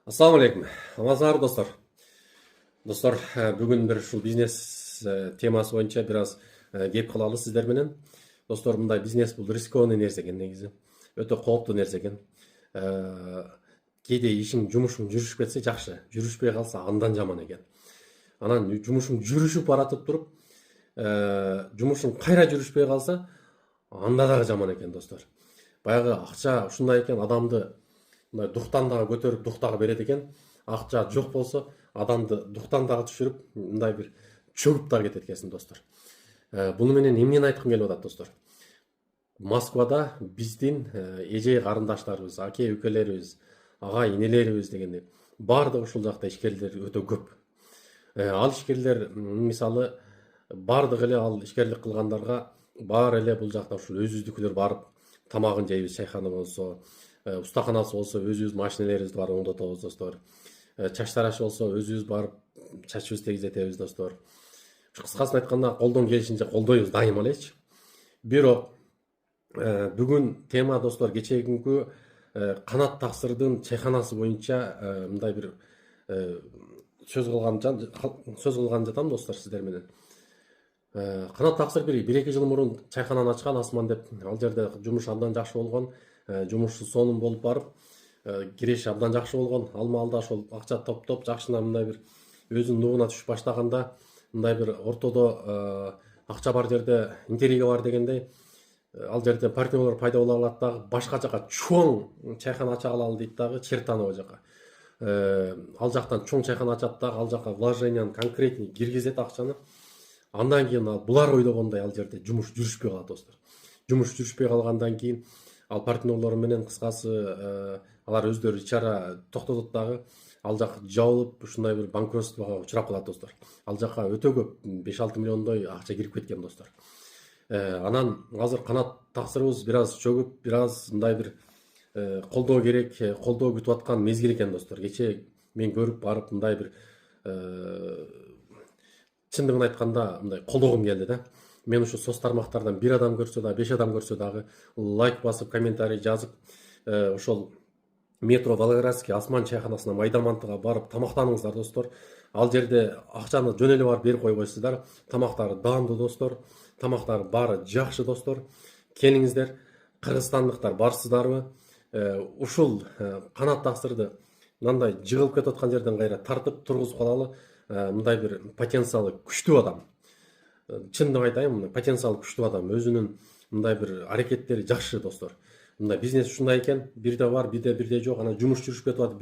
Ассаламу алейкум. Амансыңар достар. Достар, бүгін бір ушул бизнес темасы боюнча бир аз кеп кылалы сиздер менен. Достор, мындай бизнес бул рискованный нерсе экен негизи. Өтө кооптуу нерсе экен. Кээде ишиң, жумушуң жүрүшүп кетсе жакшы, жүрүшпөй калса андан жаман экен. Анан жумушуң жүрүшүп баратып туруп, жумушуң кайра жүрүшпөй калса анда дагы жаман экен достор. Баягы акча ушундай экен, адамды мындай дуктан дагы көтөрүп дуктага берет экен. Акча жок болсо адамды дуктан дагы түшүрүп мындай бир чөгүп дагы кетет экенсиң достор. Буну менен эмнени айткым келип атат достор? Москвада биздин эже карындаштарыбыз, аке үкөлөрүбүз, агай энелерибиз дегендей баардыгы ушул жакта ишкерлер өтө көп. Ал ишкерлер мисалы баардык эле ал ишкерлик кылгандарга баары эле бул жакта ушул өзүбүздүкүлөр барып тамагын жейбиз, чайхана болсо, устаханасы болсо өзүбүз машинелерибизди барып оңдотобуз достор. Чач тарашы болсо өзүбүз барып чачыбызды тегизетебиз достор. Кыскасын айтканда колдон келишинче колдойбуз дайыма элечи. Бирок бүгүн тема достор кечеги күнкү Канат Таксырдын чайханасы боюнча мындай бир сөз кылган жатам достор сиздер менен. Канат Таксыр бир эки жыл мурун чайхананы ачкан Асман деп. Ал жерде жумуш абдан жакшы болгон, жумушу сонун болуп барып, киреше абдан жакшы болгон. Ал маалда ошол акча топтоп, жакшына мындай бир өзүнүн нугуна түшүп баштаганда, мындай бир ортодо акча бар жерде интрига бар дегендей, ал жерде партнерлор пайда боло калат дагы, башка жака чоң чайхана ача калалы дейт дагы, Чертаново жака. Ал жактан чоң чайхана ачат дагы, ал жака вложенияны конкретный киргизет акчаны. Андан кийин булар ойлогондой ал жерде жумуш жүрүшпөй калат достор. Жумуш жүрүшпөй калгандан кийин ал партнерлор менен кыскасы алар өздөрү ичара токтотот дагы, ал жак жабылып ушундай бир банкротствого учурап калат достор. Ал жака өтө көп 5-6 миллиондой акча кирип кеткен достор. Анан азыр Канат Таксырыбыз бир аз чөгүп, бир аз мындай бир колдоо керек, колдоо күтүп аткан мезгил экен достор. Кечээ мен көрүп барып мындай бир чындыгын айтканда мындай колдогум келди да. Мен ушу соц тармактардан бир адам көрсө дагы, 5 адам көрсө дагы лайк басып, комментарий жазып, ошол метро Волгоградский Асман чайханасына Майдамантыга барып тамактаныңыздар достор. Ал жерде акчаны жөн эле барып берип койбойсуздар. Тамактары даамдуу достор. Тамактары баары жакшы достор. Келиңиздер. Кыргызстандыктар барсыздарбы? Ушул Канат Таксырды мындай жыгылып кетип аткан жерден кайра тартып тургузуп калалы. Мындай бир потенциалы күчтүү адам. Чындык айтайын, потенциалы күчтүү адам, өзүнүн мындай бир аракеттери жакшы достор. Мындай бизнес ушундай экен, бирде бар, бирде жок, анан жумуш жүрүшүп кетип атат.